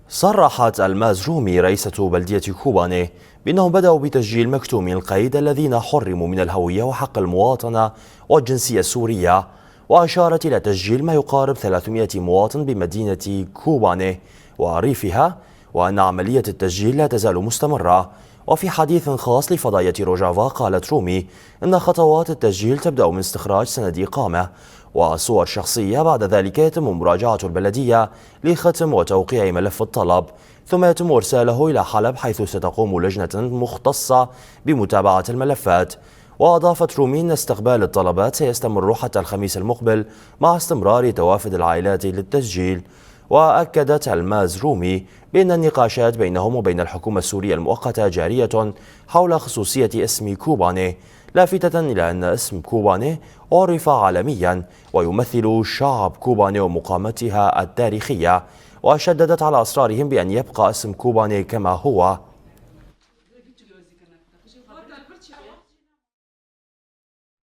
صرحت الماز رومي رئيسة بلدية كوباني بأنهم بدأوا بتسجيل مكتومي القيد الذين حرموا من الهوية وحق المواطنة والجنسية السورية، وأشارت إلى تسجيل ما يقارب 300 مواطن بمدينة كوباني وريفها، وأن عملية التسجيل لا تزال مستمرة. وفي حديث خاص لفضائية روجافا قالت رومي إن خطوات التسجيل تبدأ من استخراج سند إقامة وصور شخصية، بعد ذلك يتم مراجعة البلدية لختم وتوقيع ملف الطلب، ثم يتم إرساله إلى حلب حيث ستقوم لجنة مختصة بمتابعة الملفات. وأضافت رومي أن استقبال الطلبات سيستمر حتى الخميس المقبل مع استمرار توافد العائلات للتسجيل. وأكدت الماز رومي بأن النقاشات بينهم وبين الحكومة السورية المؤقتة جارية حول خصوصية اسم كوباني، لافتة إلى أن اسم كوباني عرف عالميا ويمثل شعب كوباني ومقامتها التاريخية، وشددت على إصرارهم بأن يبقى اسم كوباني كما هو.